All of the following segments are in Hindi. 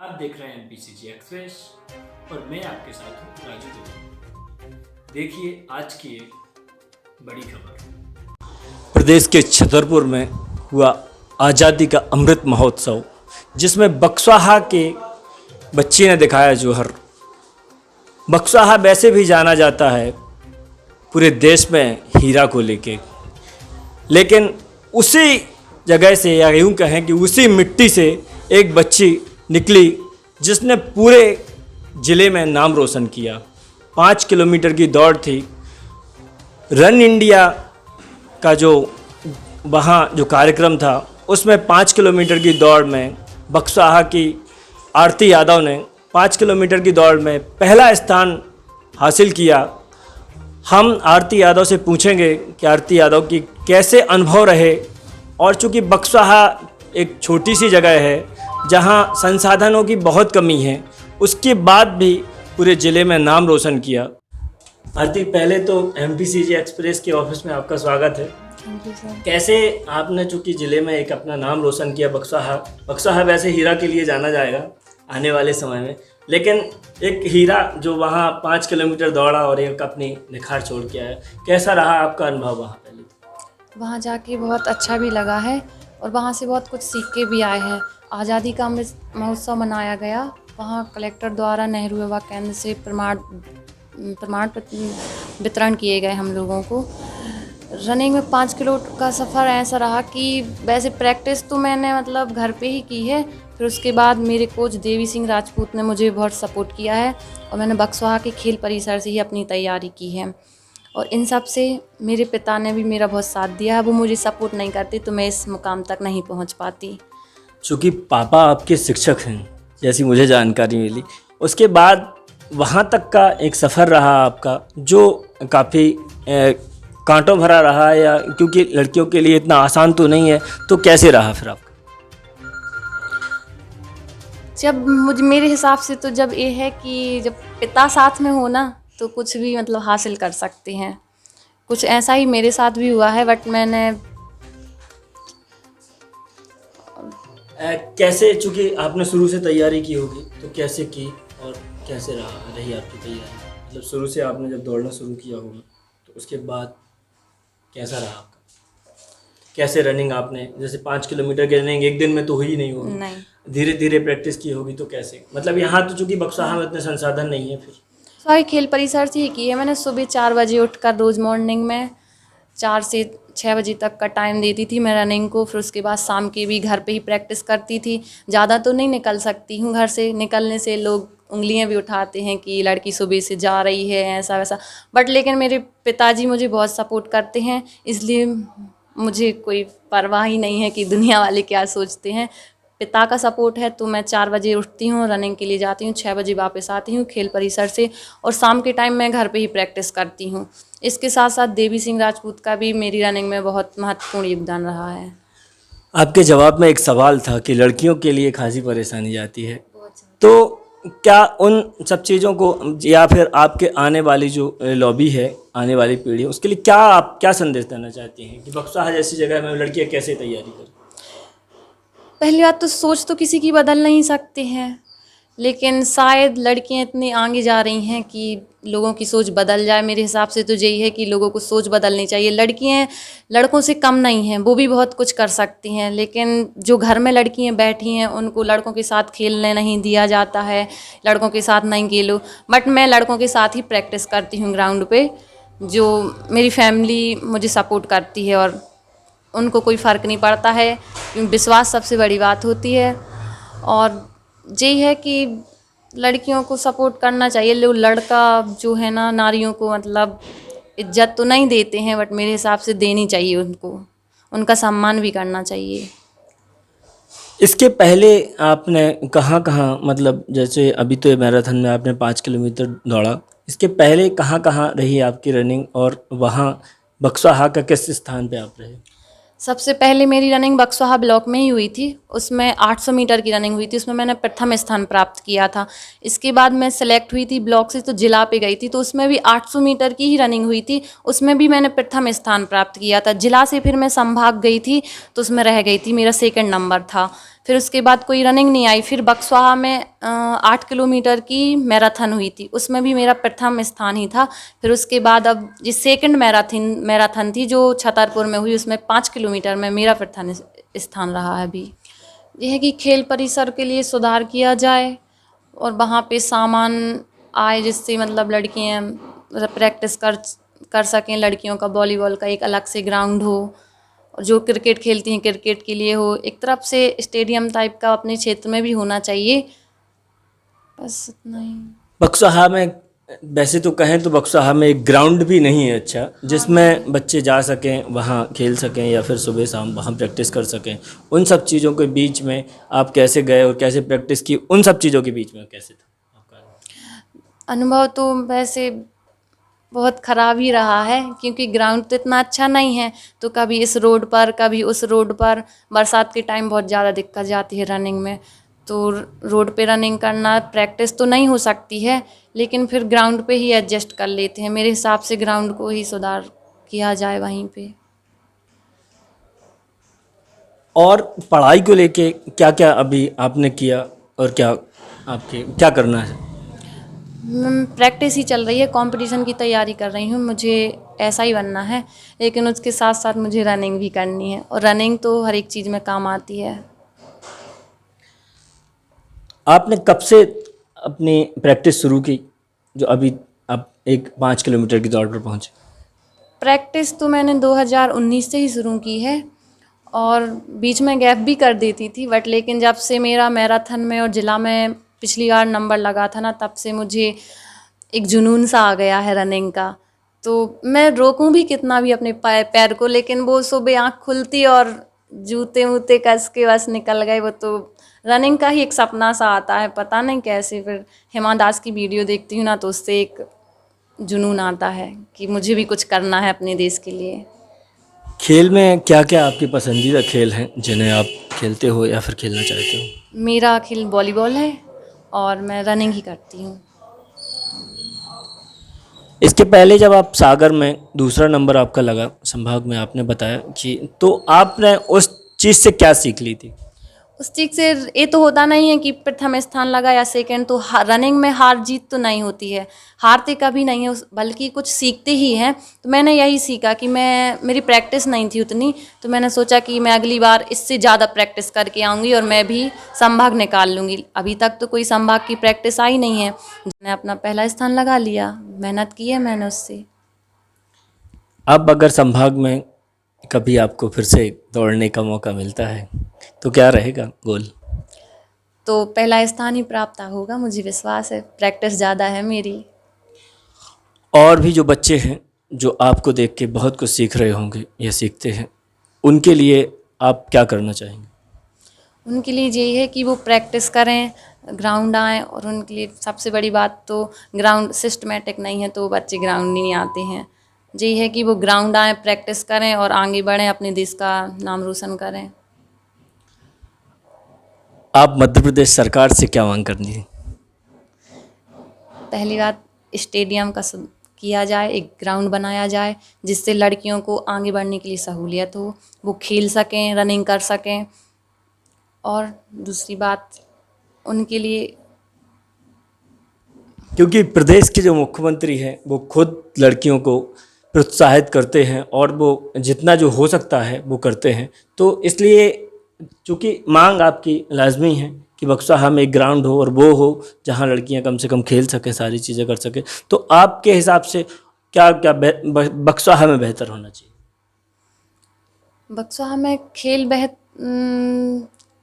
आप देख रहे हैं एमपीसीजी एक्सप्रेस और मैं आपके साथ हूँ राजू दुबे। देखिए आज की एक बड़ी खबर। प्रदेश के छतरपुर में हुआ आज़ादी का अमृत महोत्सव, जिसमें बक्सवाहा के बच्चे ने दिखाया जौहर। बक्सवाहा वैसे भी जाना जाता है पूरे देश में हीरा को लेके, लेकिन उसी जगह से, या यूँ कहें कि उसी मिट्टी से एक बच्ची निकली जिसने पूरे ज़िले में नाम रोशन किया। 5 किलोमीटर की दौड़ थी। रन इंडिया का जो वहाँ जो कार्यक्रम था, उसमें 5 किलोमीटर की दौड़ में बक्सवाहा की आरती यादव ने 5 किलोमीटर की दौड़ में पहला स्थान हासिल किया। हम आरती यादव से पूछेंगे कि आरती यादव की कैसे अनुभव रहे, और चूँकि बक्सवाहा एक छोटी सी जगह है जहां संसाधनों की बहुत कमी है, उसके बाद भी पूरे ज़िले में नाम रोशन किया। आरती, पहले तो एमपीसीजी एक्सप्रेस के ऑफिस में आपका स्वागत है। Thank you sir. कैसे आपने चूँकि ज़िले में एक अपना नाम रोशन किया। बक्सवाहा वैसे हीरा के लिए जाना जाएगा आने वाले समय में, लेकिन एक हीरा जो वहाँ 5 किलोमीटर दौड़ा और एक अपनी निखार छोड़ के आया, कैसा रहा आपका अनुभव वहाँ? पहले वहाँ जाके बहुत अच्छा भी लगा है और वहाँ से बहुत कुछ सीख के भी आए हैं। आज़ादी का अमृत महोत्सव मनाया गया। वहाँ कलेक्टर द्वारा नेहरू युवा केंद्र से प्रमाण पत्र वितरण किए गए हम लोगों को। रनिंग में 5 किलो का सफ़र ऐसा रहा कि वैसे प्रैक्टिस तो मैंने मतलब घर पे ही की है, फिर उसके बाद मेरे कोच देवी सिंह राजपूत ने मुझे बहुत सपोर्ट किया है और मैंने बक्सवाहा के खेल परिसर से ही अपनी तैयारी की है। और इन सब से मेरे पिता ने भी मेरा बहुत साथ दिया है। वो मुझे सपोर्ट नहीं करते तो मैं इस मुकाम तक नहीं पहुंच पाती। चूँकि पापा आपके शिक्षक हैं, जैसी मुझे जानकारी मिली, उसके बाद वहाँ तक का एक सफ़र रहा आपका जो काफ़ी कांटों भरा रहा, या क्योंकि लड़कियों के लिए इतना आसान तो नहीं है, तो कैसे रहा फिर आपका? जब मेरे हिसाब से तो जब ये है कि जब पिता साथ में हो ना तो कुछ भी मतलब हासिल कर सकते हैं। कुछ ऐसा ही मेरे साथ भी हुआ है, बट मैंने कैसे, चूँकि आपने शुरू से तैयारी की होगी, तो कैसे की और कैसे रही आपकी तैयारी? मतलब शुरू से आपने जब दौड़ना शुरू किया होगा तो उसके बाद कैसा रहा आपका? कैसे रनिंग आपने, जैसे 5 किलोमीटर की रनिंग एक दिन में तो हुई नहीं होगी, नहीं, धीरे धीरे प्रैक्टिस की होगी, तो कैसे? मतलब यहाँ तो चूँकि बक्सवाहा में इतने संसाधन नहीं है, फिर सारी खेल परिसर से ही की है। मैंने सुबह 4 बजे उठकर रोज़ मॉर्निंग में 4 से 6 बजे तक का टाइम देती थी मैं रनिंग को। फिर उसके बाद शाम की भी घर पे ही प्रैक्टिस करती थी। ज़्यादा तो नहीं निकल सकती हूँ घर से, निकलने से लोग उंगलियां भी उठाते हैं कि लड़की सुबह से जा रही है, ऐसा वैसा। बट लेकिन मेरे पिताजी मुझे बहुत सपोर्ट करते हैं, इसलिए मुझे कोई परवाह ही नहीं है कि दुनिया वाले क्या सोचते हैं। पिता का सपोर्ट है तो मैं 4 बजे उठती हूँ, रनिंग के लिए जाती हूँ, 6 बजे वापस आती हूँ खेल परिसर से, और शाम के टाइम मैं घर पे ही प्रैक्टिस करती हूँ। इसके साथ साथ देवी सिंह राजपूत का भी मेरी रनिंग में बहुत महत्वपूर्ण योगदान रहा है। आपके जवाब में एक सवाल था कि लड़कियों के लिए खासी परेशानी जाती है, तो क्या उन सब चीज़ों को, या फिर आपके आने वाली जो लॉबी है, आने वाली पीढ़ी, उसके लिए क्या आप क्या संदेश देना चाहती हैं कि बक्सवाहा जैसी जगह में लड़कियां कैसे तैयारी करें? पहली बात तो सोच तो किसी की बदल नहीं सकते हैं, लेकिन शायद लड़कियां इतनी आगे जा रही हैं कि लोगों की सोच बदल जाए। मेरे हिसाब से तो यही है कि लोगों को सोच बदलनी चाहिए। लड़कियां लड़कों से कम नहीं हैं, वो भी बहुत कुछ कर सकती हैं, लेकिन जो घर में लड़कियां बैठी हैं उनको लड़कों के साथ खेलने नहीं दिया जाता है। लड़कों के साथ नहीं खेलो, बट मैं लड़कों के साथ ही प्रैक्टिस करती हूँ ग्राउंड पे। जो मेरी फैमिली मुझे सपोर्ट करती है और उनको कोई फ़र्क नहीं पड़ता है, विश्वास सबसे बड़ी बात होती है। और यही है कि लड़कियों को सपोर्ट करना चाहिए। लोग लड़का जो है ना, नारियों को मतलब इज्जत तो नहीं देते हैं, बट मेरे हिसाब से देनी चाहिए उनको, उनका सम्मान भी करना चाहिए। इसके पहले आपने कहाँ कहाँ, मतलब जैसे अभी तो ये मैराथन में आपने 5 किलोमीटर दौड़ा, इसके पहले कहाँ कहाँ रही आपकी रनिंग, और वहाँ बक्सवाहा का किस स्थान पे आप रहे? सबसे पहले मेरी रनिंग बक्सवाहा ब्लॉक में ही हुई थी। उसमें 800 मीटर की रनिंग हुई थी, उसमें मैंने प्रथम स्थान प्राप्त किया था। इसके बाद मैं सेलेक्ट हुई थी ब्लॉक से, तो जिला पे गई थी, तो उसमें भी 800 मीटर की ही रनिंग हुई थी, उसमें भी मैंने प्रथम स्थान प्राप्त किया था। जिला से फिर मैं संभाग गई थी तो उसमें रह गई थी, मेरा 2nd नंबर था। फिर उसके बाद कोई रनिंग नहीं आई। फिर बक्सवाहा में 8 किलोमीटर की मैराथन हुई थी, उसमें भी मेरा प्रथम स्थान ही था। फिर उसके बाद अब जिस सेकंड मैराथन थी जो छतरपुर में हुई, उसमें 5 किलोमीटर में मेरा प्रथम स्थान रहा है। अभी यह है कि खेल परिसर के लिए सुधार किया जाए और वहाँ पे सामान आए जिससे मतलब लड़कियाँ मतलब प्रैक्टिस कर सकें। लड़कियों का वॉलीबॉल का एक अलग से ग्राउंड हो, और जो क्रिकेट खेलती हैं क्रिकेट के लिए हो, एक तरफ से स्टेडियम टाइप का अपने क्षेत्र में भी होना चाहिए। बस इतना ही। बक्सवाहा में वैसे तो कहें तो बक्सवाहा में एक ग्राउंड भी नहीं है अच्छा, जिसमें बच्चे जा सकें, वहाँ खेल सकें या फिर सुबह शाम वहाँ प्रैक्टिस कर सकें। उन सब चीज़ों के बीच में आप कैसे गए और कैसे प्रैक्टिस की, उन सब चीज़ों के बीच में कैसे था आपका अनुभव? तो वैसे बहुत ख़राब ही रहा है, क्योंकि ग्राउंड तो इतना अच्छा नहीं है, तो कभी इस रोड पर कभी उस रोड पर। बरसात के टाइम बहुत ज़्यादा दिक्कत जाती है रनिंग में, तो रोड पे रनिंग करना प्रैक्टिस तो नहीं हो सकती है, लेकिन फिर ग्राउंड पे ही एडजस्ट कर लेते हैं। मेरे हिसाब से ग्राउंड को ही सुधार किया जाए वहीं पे। और पढ़ाई को लेके क्या क्या अभी आपने किया और क्या आपके क्या करना है? प्रैक्टिस ही चल रही है, कंपटीशन की तैयारी कर रही हूँ, मुझे ऐसा ही बनना है, लेकिन उसके साथ साथ मुझे रनिंग भी करनी है, और रनिंग तो हर एक चीज़ में काम आती है। आपने कब से अपनी प्रैक्टिस शुरू की जो अभी आप एक 5 किलोमीटर की दौड़ पर पहुँचे? प्रैक्टिस तो मैंने 2019 से ही शुरू की है, और बीच में गैप भी कर देती थी, बट लेकिन जब से मेरा मैराथन में और ज़िला में पिछली बार नंबर लगा था ना, तब से मुझे एक जुनून सा आ गया है रनिंग का। तो मैं रोकूं भी कितना भी अपने पैर को, लेकिन वो सुबह आँख खुलती और जूते वूते कस के बस निकल गए। वो तो रनिंग का ही एक सपना सा आता है, पता नहीं कैसे। फिर हिमा दास की वीडियो देखती हूँ ना, तो उससे एक जुनून आता है कि मुझे भी कुछ करना है अपने देश के लिए। खेल में क्या क्या आपके पसंदीदा खेल हैं जिन्हें आप खेलते हो या फिर खेलना चाहते हो? मेरा खेल वॉलीबॉल है और मैं रनिंग ही करती हूँ। इसके पहले जब आप सागर में दूसरा नंबर आपका लगा संभाग में, आपने बताया कि तो आपने उस चीज़ से क्या सीख ली थी? उस चीज़ से ये तो होता नहीं है कि प्रथम स्थान लगा या सेकंड, तो रनिंग में हार जीत तो नहीं होती है, हारते कभी नहीं है, बल्कि कुछ सीखते ही हैं। तो मैंने यही सीखा कि मेरी प्रैक्टिस नहीं थी उतनी, तो मैंने सोचा कि मैं अगली बार इससे ज़्यादा प्रैक्टिस करके आऊँगी और मैं भी संभाग निकाल लूँगी। अभी तक तो कोई संभाग की प्रैक्टिस आई नहीं है, मैंने अपना पहला स्थान लगा लिया, मेहनत की है मैंने उससे। अब अगर संभाग में कभी आपको फिर से दौड़ने का मौका मिलता है तो क्या रहेगा गोल? तो पहला स्थान ही प्राप्त होगा, मुझे विश्वास है, प्रैक्टिस ज़्यादा है मेरी। और भी जो बच्चे हैं जो आपको देख के बहुत कुछ सीख रहे होंगे या सीखते हैं, उनके लिए आप क्या करना चाहेंगे? उनके लिए यही है कि वो प्रैक्टिस करें, ग्राउंड आएँ, और उनके लिए सबसे बड़ी बात तो ग्राउंड सिस्टमेटिक नहीं है, तो बच्चे ग्राउंड नहीं आते हैं। यही है कि वो ग्राउंड आएँ, प्रैक्टिस करें और आगे बढ़ें, अपने देश का नाम रोशन करें। आप मध्य प्रदेश सरकार से क्या मांग करनी है? पहली बात, स्टेडियम का किया जाए, एक ग्राउंड बनाया जाए जिससे लड़कियों को आगे बढ़ने के लिए सहूलियत हो, वो खेल सकें, रनिंग कर सकें। और दूसरी बात उनके लिए, क्योंकि प्रदेश के जो मुख्यमंत्री हैं वो खुद लड़कियों को प्रोत्साहित करते हैं और वो जितना जो हो सकता है वो करते हैं, तो इसलिए चूँकि मांग आपकी लाजमी है कि बक्सवाहा में एक ग्राउंड हो और वो हो जहां लड़कियां कम से कम खेल सकें, सारी चीज़ें कर सकें, तो आपके हिसाब से क्या क्या बक्सवाहा में बेहतर होना चाहिए? बक्सवाहा में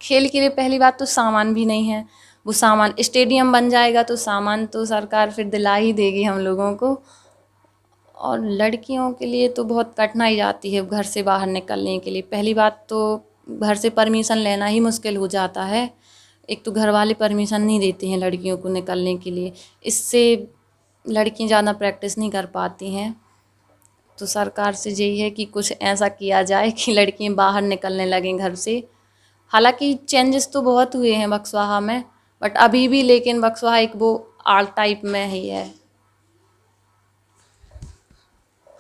खेल के लिए पहली बात तो सामान भी नहीं है। वो सामान, स्टेडियम बन जाएगा तो सामान तो सरकार फिर दिला ही देगी हम लोगों को। और लड़कियों के लिए तो बहुत कठिनाई आती है घर से बाहर निकलने के लिए। पहली बात तो घर से परमिशन लेना ही मुश्किल हो जाता है, एक तो घर वाले परमिशन नहीं देते हैं लड़कियों को निकलने के लिए, इससे लड़कियां ज़्यादा प्रैक्टिस नहीं कर पाती हैं। तो सरकार से यही है कि कुछ ऐसा किया जाए कि लड़कियां बाहर निकलने लगें घर से। हालांकि चेंजेस तो बहुत हुए हैं बक्सवाहा में, बट अभी भी लेकिन बक्सवाहा एक वो आर्ट टाइप में ही है।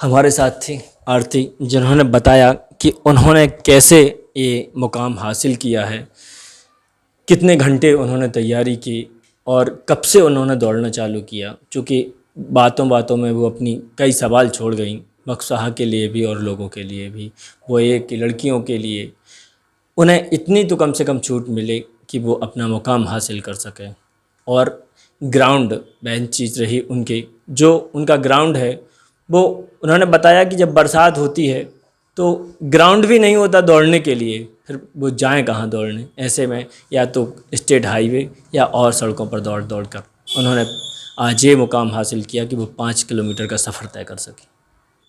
हमारे साथ थी आरती, जिन्होंने बताया कि उन्होंने कैसे ये मुकाम हासिल किया है। कितने घंटे उन्होंने तैयारी की और कब से उन्होंने दौड़ना चालू किया, चूँकि बातों बातों में वो अपनी कई सवाल छोड़ गई, बक्साहा के लिए भी और लोगों के लिए भी। वो ये कि लड़कियों के लिए उन्हें इतनी तो कम से कम छूट मिले कि वो अपना मुकाम हासिल कर सकें। और ग्राउंड मेन चीज़ रही उनके, जो उनका ग्राउंड है वो उन्होंने बताया कि जब बरसात होती है तो ग्राउंड भी नहीं होता दौड़ने के लिए, फिर वो जाएं कहाँ दौड़ने। ऐसे में या तो स्टेट हाईवे या और सड़कों पर दौड़ दौड़ कर उन्होंने आज ये मुकाम हासिल किया कि वो 5 किलोमीटर का सफ़र तय कर सके।